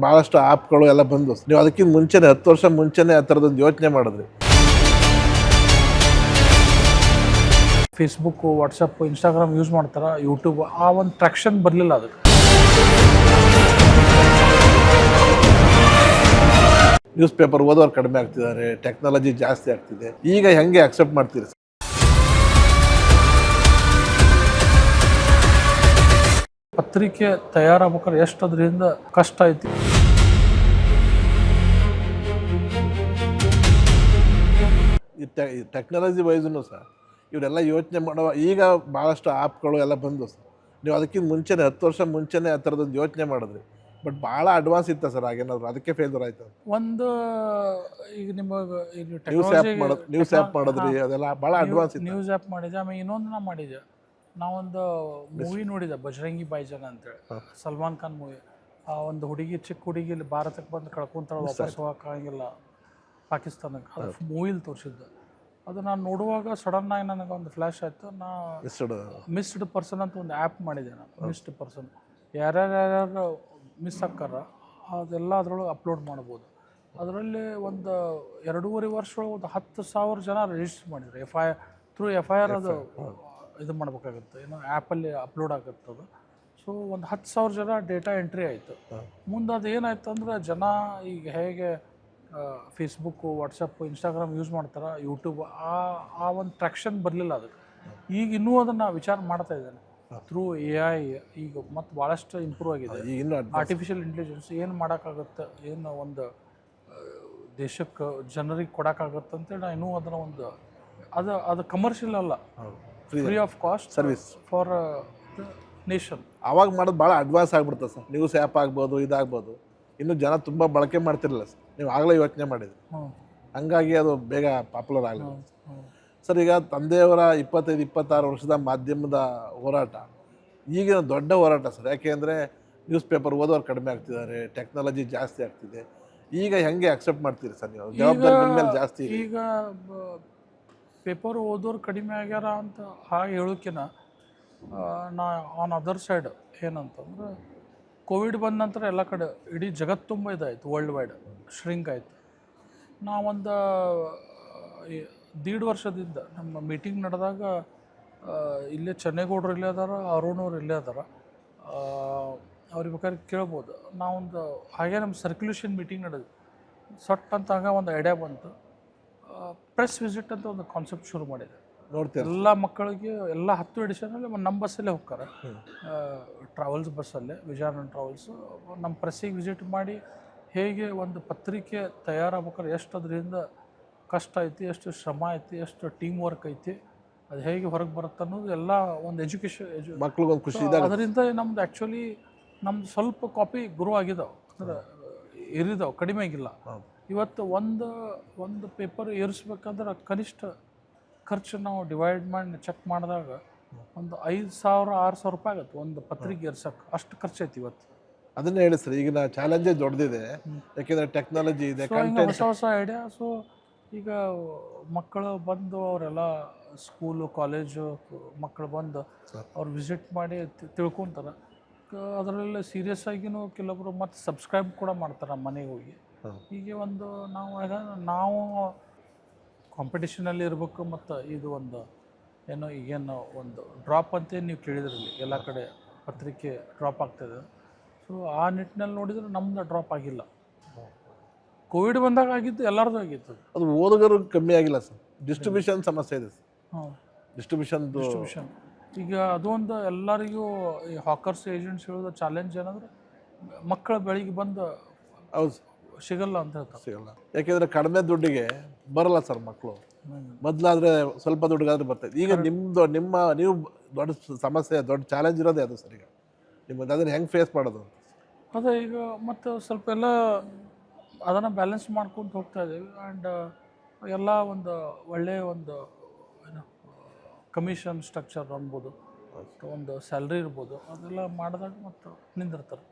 ಭಾಳಷ್ಟು ಆ್ಯಪ್ಗಳು ಎಲ್ಲ ಬಂದು ನೀವು ಅದಕ್ಕಿಂತ ಮುಂಚೆನೇ 10 ವರ್ಷ ಮುಂಚೆನೇ ಆ ಥರದೊಂದು ಯೋಚನೆ ಮಾಡಿದ್ರಿ. ಫೇಸ್ಬುಕ್ಕು, ವಾಟ್ಸಪ್, ಇನ್ಸ್ಟಾಗ್ರಾಮ್ ಯೂಸ್ ಮಾಡ್ತಾರೆ, ಯೂಟ್ಯೂಬ್ ಆ ಒಂದು ಟ್ರ್ಯಾಕ್ಷನ್ ಬರಲಿಲ್ಲ ಅದಕ್ಕೆ. ನ್ಯೂಸ್ ಪೇಪರ್ ಓದೋರು ಕಡಿಮೆ ಆಗ್ತಿದ್ದಾರೆ, ಟೆಕ್ನಾಲಜಿ ಜಾಸ್ತಿ ಆಗ್ತಿದೆ. ಈಗ ಹೆಂಗೆ ಅಕ್ಸೆಪ್ಟ್ ಮಾಡ್ತೀರಿ? ಪತ್ರಿಕೆ ತಯಾರಾಗ್ಬೇಕಾದ್ರೆ ಎಷ್ಟು ಅದರಿಂದ ಕಷ್ಟ ಐತಿ. ಈ ಟೆಕ್ನಾಲಜಿ ವೈಸೂ ಸಹ ಇವರೆಲ್ಲ ಯೋಚನೆ ಮಾಡುವ ಈಗ ಭಾಳಷ್ಟು ಆ್ಯಪ್ಗಳು ಎಲ್ಲ ಬಂದು ಸರ್ ನೀವು ಅದಕ್ಕಿಂತ ಮುಂಚೆನೇ 10 ವರ್ಷ ಮುಂಚೆನೇ ಆ ಥರದೊಂದು ಯೋಚನೆ ಮಾಡಿದ್ರಿ. ಬಟ್ ಭಾಳ ಅಡ್ವಾನ್ಸ್ ಇತ್ತು ಸರ್ ಆಗೇನಾದ್ರು, ಅದಕ್ಕೆ ಫೇಲ್ಯೂರ್ ಆಯ್ತು. ಒಂದು ಈಗ ನಿಮಗೆ ನ್ಯೂಸ್ ಆ್ಯಪ್ ಮಾಡಿದ್ರಿ, ಅದೆಲ್ಲ ಭಾಳ ಅಡ್ವಾನ್ಸ್ ಇತ್ತು. ನ್ಯೂಸ್ ಆ್ಯಪ್ ಮಾಡಿದೆ. ಆಮೇಲೆ ಇನ್ನೊಂದು ನಾ ಮಾಡಿದೆ, ನಾವೊಂದು ಮೂವಿ ನೋಡಿದೆ, ಬಜರಂಗಿ ಭಾಯಿಜಾನ್ ಅಂತೇಳಿ, ಸಲ್ಮಾನ್ ಖಾನ್ ಮೂವಿ. ಆ ಒಂದು ಹುಡುಗಿ, ಚಿಕ್ಕ ಹುಡುಗಿ ಇಲ್ಲಿ ಭಾರತಕ್ಕೆ ಬಂದು ಕಳ್ಕೊಂತಾಳೆ, ವಾಪಸ್ ಹೋಗೋಕ್ಕಾಗಿಲ್ಲ ಪಾಕಿಸ್ತಾನಕ್ಕೆ. ಅದು ಮೂವಿಲಿ ತೋರಿಸಿದ್ದು. ಅದು ನಾನು ನೋಡುವಾಗ ಸಡನ್ನಾಗಿ ನನಗೆ ಒಂದು ಫ್ಲ್ಯಾಶ್ ಆಯಿತು. ನಾ ಮಿಸ್ಡ್ ಪರ್ಸನ್ ಅಂತ ಒಂದು ಆ್ಯಪ್ ಮಾಡಿದೆ ನಾನು. ಮಿಸ್ಡ್ ಪರ್ಸನ್ ಯಾರ್ಯಾರು ಮಿಸ್ ಆಕ್ಕಾರ ಅದೆಲ್ಲ ಅದರೊಳಗೆ ಅಪ್ಲೋಡ್ ಮಾಡ್ಬೋದು. ಅದರಲ್ಲಿ ಒಂದು 2.5 ವರ್ಷ ಒಂದು 10,000 ಜನ ರಿಜಿಸ್ಟರ್ ಮಾಡಿದ್ರು. FIR ಅದು ಇದು ಮಾಡ್ಬೇಕಾಗುತ್ತೆ, ಏನೋ ಆ್ಯಪಲ್ಲಿ ಅಪ್ಲೋಡ್ ಆಗುತ್ತೆ ಅದು. ಸೊ ಒಂದು 10,000 ಜನ ಡೇಟಾ ಎಂಟ್ರಿ ಆಯಿತು. ಮುಂದೆ ಅದು ಏನಾಯ್ತು ಅಂದ್ರೆ, ಜನ ಈಗ ಹೇಗೆ ಫೇಸ್ಬುಕ್ಕು, ವಾಟ್ಸಪ್, ಇನ್ಸ್ಟಾಗ್ರಾಮ್ ಯೂಸ್ ಮಾಡ್ತಾರೆ, ಯೂಟ್ಯೂಬ್ ಆ ಒಂದು ಟ್ರ್ಯಾಕ್ಷನ್ ಬರಲಿಲ್ಲ ಅದಕ್ಕೆ. ಈಗ ಇನ್ನೂ ಅದನ್ನು ವಿಚಾರ ಮಾಡ್ತಾ ಇದ್ದೇನೆ. ಥ್ರೂ AI ಈಗ ಮತ್ತು ಭಾಳಷ್ಟು ಇಂಪ್ರೂವ್ ಆಗಿದೆ. ಆರ್ಟಿಫಿಷಿಯಲ್ ಇಂಟೆಲಿಜೆನ್ಸ್ ಏನು ಮಾಡೋಕ್ಕಾಗುತ್ತೆ, ಏನು ಒಂದು ದೇಶಕ್ಕೆ ಜನರಿಗೆ ಕೊಡೋಕ್ಕಾಗತ್ತೆ ಅಂತೇಳಿ ನಾನು ಇನ್ನೂ ಅದನ್ನು ಒಂದು ಅದು ಕಮರ್ಷಿಯಲ್ ಅಲ್ಲ, free of cost service for the nation. ಅವಾಗ ಮಾಡೋದು ಭಾಳ ಅಡ್ವಾನ್ಸ್ ಆಗಿಬಿಡ್ತದೆ ಸರ್. ನ್ಯೂಸ್ ಆ್ಯಪ್ ಆಗ್ಬೋದು, ಇದಾಗ್ಬೋದು. ಇನ್ನೂ ಜನ ತುಂಬ ಬಳಕೆ ಮಾಡ್ತಿರಲಿಲ್ಲ ಸರ್, ನೀವು ಆಗಲೇ ಯೋಚನೆ ಮಾಡಿದ್ರಿ. ಹಂಗಾಗಿ ಅದು ಬೇಗ ಪಾಪ್ಯುಲರ್ ಆಗಲಿಲ್ಲ ಸರ್. ಈಗ ತಂದೆಯವರ 25-26 ವರ್ಷದ ಮಾಧ್ಯಮದ ಹೋರಾಟ ಈಗಿನ ದೊಡ್ಡ ಹೋರಾಟ ಸರ್. ಯಾಕೆಂದರೆ ನ್ಯೂಸ್ ಪೇಪರ್ ಓದೋರು ಕಡಿಮೆ ಆಗ್ತಿದ್ದಾರೆ, ಟೆಕ್ನಾಲಜಿ ಜಾಸ್ತಿ ಆಗ್ತಿದೆ. ಈಗ ಹೆಂಗೆ ಅಕ್ಸೆಪ್ಟ್ ಮಾಡ್ತೀರಿ ಸರ್ ನೀವು? ಜವಾಬ್ದಾರಿ ನಿಮ್ಮ ಮೇಲೆ ಜಾಸ್ತಿ. ಈಗ ಪೇಪರ್ ಓದೋರು ಕಡಿಮೆ ಆಗ್ಯಾರ ಅಂತ ಹಾಗೆ ಹೇಳೋಕ್ಕಿಂತ, ನಾ ಆನ್ ಅದರ್ ಸೈಡ್ ಏನಂತಂದ್ರೆ, ಕೋವಿಡ್ ಬಂದ ನಂತರ ಎಲ್ಲ ಕಡೆ ಇಡೀ ಜಗತ್ತು ತುಂಬ ಇದಾಯಿತು, ವರ್ಲ್ಡ್ ವೈಡ್ ಶ್ರಿಂಕ್ ಆಯಿತು. ನಾವೊಂದು 1.5 ವರ್ಷದಿಂದ ನಮ್ಮ ಮೀಟಿಂಗ್ ನಡೆದಾಗ, ಇಲ್ಲೇ ಚೆನ್ನೇಗೌಡರು ಇಲ್ಲೇ ಅದಾರ, ಅರುಣ್ ಅವ್ರು ಇಲ್ಲೇ ಅದಾರ, ಅವ್ರಿಗೆ ಬೇಕಾದ್ರೆ ಕೇಳ್ಬೋದು. ನಾವೊಂದು ಹಾಗೆ ನಮ್ಮ ಸರ್ಕ್ಯುಲೇಷನ್ ಮೀಟಿಂಗ್ ನಡೆದು ಸಟ್ ಅಂತ ಆಗ ಒಂದು ಐಡಿಯಾ ಬಂತು. ಪ್ರೆಸ್ ವಿಸಿಟ್ ಅಂತ ಒಂದು ಕಾನ್ಸೆಪ್ಟ್ ಶುರು ಮಾಡಿದೆ. ನೋಡ್ತೀವಿ ಎಲ್ಲ ಮಕ್ಕಳಿಗೆ ಎಲ್ಲ 10 ಎಡಿಷನಲ್ಲಿ ನಮ್ಮ ಬಸ್ಸಲ್ಲೇ ಹೋಗ್ತಾರೆ, ಟ್ರಾವೆಲ್ಸ್ ಬಸ್ಸಲ್ಲೇ, ವಿಜಯಾನಂದ ಟ್ರಾವೆಲ್ಸು. ನಮ್ಮ ಪ್ರೆಸ್ಸಿಗೆ ವಿಸಿಟ್ ಮಾಡಿ ಹೇಗೆ ಒಂದು ಪತ್ರಿಕೆ ತಯಾರಾಗ್ಬೇಕಾದ್ರೆ ಎಷ್ಟು ಅದರಿಂದ ಕಷ್ಟ ಐತಿ, ಎಷ್ಟು ಶ್ರಮ ಐತಿ, ಎಷ್ಟು ಟೀಮ್ ವರ್ಕ್ ಐತಿ, ಅದು ಹೇಗೆ ಹೊರಗೆ ಬರುತ್ತೆ ಅನ್ನೋದು ಎಲ್ಲ ಒಂದು ಮಕ್ಳಿಗೊಂದು ಖುಷಿ. ಅದರಿಂದ ನಮ್ದು ಆ್ಯಕ್ಚುಲಿ ನಮ್ದು ಸ್ವಲ್ಪ ಕಾಪಿ ಗ್ರೋ ಆಗಿದ್ದಾವೆ, ಅಂದ್ರೆ ಏರಿದಾವೆ, ಕಡಿಮೆ ಆಗಿಲ್ಲ. ಇವತ್ತು ಒಂದು ಪೇಪರ್ ಏರಿಸ್ಬೇಕಂದ್ರೆ ಕನಿಷ್ಠ ಖರ್ಚು ನಾವು ಡಿವೈಡ್ ಮಾಡಿ ಚೆಕ್ ಮಾಡಿದಾಗ ಒಂದು 5,000-6,000 ರೂಪಾಯಿ ಆಗುತ್ತೆ ಒಂದು ಪತ್ರಿಕೆ ಏರ್ಸಕ್ಕೆ. ಅಷ್ಟು ಖರ್ಚು ಐತಿ ಇವತ್ತು. ಅದನ್ನೇ ಹೇಳಿ ಸರ್, ಈಗಿನ ಚಾಲೆಂಜೇ ದೊಡ್ಡದಿದೆ. ಯಾಕೆಂದರೆ ಟೆಕ್ನಾಲಜಿ ಇದೆ, ಹೊಸ ಐಡಿಯಾ. ಸೊ ಈಗ ಮಕ್ಕಳು ಬಂದು, ಅವರೆಲ್ಲ ಸ್ಕೂಲು ಕಾಲೇಜು ಮಕ್ಕಳು ಬಂದು ಅವ್ರು ವಿಸಿಟ್ ಮಾಡಿ ತಿಳ್ಕೊತಾರೆ. ಅದರಲ್ಲ ಸೀರಿಯಸ್ ಆಗಿನೂ ಕೆಲವೊಬ್ರು ಮತ್ತು ಸಬ್ಸ್ಕ್ರೈಬ್ ಕೂಡ ಮಾಡ್ತಾರೆ ಮನೆಗೆ ಹೋಗಿ. ಹೀಗೆ ಒಂದು ನಾವು ಕಾಂಪಿಟೇಷನಲ್ಲಿ ಇರಬೇಕು. ಮತ್ತು ಇದು ಒಂದು ಏನೋ ಈಗೇನು ಒಂದು ಡ್ರಾಪ್ ಅಂತ ನೀವು ಕೇಳಿದ್ರಲ್ಲಿ, ಎಲ್ಲ ಕಡೆ ಪತ್ರಿಕೆ ಡ್ರಾಪ್ ಆಗ್ತಾಯಿದೆ. ಸೊ ಆ ನಿಟ್ಟಿನಲ್ಲಿ ನೋಡಿದರೆ ನಮ್ದು ಡ್ರಾಪ್ ಆಗಿಲ್ಲ. ಕೋವಿಡ್ ಬಂದಾಗ ಆಗಿದ್ದು ಎಲ್ಲರದ್ದು ಆಗಿತ್ತು. ಅದು ಓದುಗರು ಕಮ್ಮಿ ಆಗಿಲ್ಲ ಸರ್, ಡಿಸ್ಟ್ರಿಬ್ಯೂಷನ್ ಸಮಸ್ಯೆ ಇದೆ ಸರ್. ಡಿಸ್ಟ್ರಿಬ್ಯೂಷನ್ ಈಗ ಅದೊಂದು ಎಲ್ಲರಿಗೂ ಈ ಹಾಕರ್ಸ್ ಏಜೆಂಟ್ಸ್ ಹೇಳೋದು ಚಾಲೆಂಜ್ ಏನಂದ್ರೆ, ಮಕ್ಕಳ ಬೆಳಿಗ್ಗೆ ಬಂದು ಹೌದು ಸಿಗಲ್ಲ ಅಂತ ಹೇಳ್ತಾರೆ. ಸಿಗಲ್ಲ, ಯಾಕೆಂದರೆ ಕಡಿಮೆ ದುಡ್ಡಿಗೆ ಬರಲ್ಲ ಸರ್ ಮಕ್ಕಳು. ಮೊದಲಾದರೆ ಸ್ವಲ್ಪ ದುಡ್ಡಿಗಾದ್ರೆ ಬರ್ತಾಯಿದೆ. ಈಗ ನೀವು ದೊಡ್ಡ ಸಮಸ್ಯೆ, ದೊಡ್ಡ ಚಾಲೆಂಜ್ ಇರೋದೇ ಅದು ಸರ್. ಈಗ ನಿಮ್ಮದು ಅದನ್ನು ಹೆಂಗೆ ಫೇಸ್ ಮಾಡೋದು? ಅದೇ ಈಗ ಮತ್ತು ಸ್ವಲ್ಪ ಎಲ್ಲ ಅದನ್ನು ಬ್ಯಾಲೆನ್ಸ್ ಮಾಡ್ಕೊಂಡು ಹೋಗ್ತಾ ಇದ್ದೀವಿ. ಆ್ಯಂಡ್ ಎಲ್ಲ ಒಂದು ಒಳ್ಳೆಯ ಒಂದು ಏನು ಕಮಿಷನ್ ಸ್ಟ್ರಕ್ಚರ್ ಅನ್ಬೋದು, ಒಂದು ಸ್ಯಾಲ್ರಿ ಇರ್ಬೋದು, ಅದೆಲ್ಲ ಮಾಡಿದಾಗ ಮತ್ತು ನಿಂದಿರ್ತಾರೆ.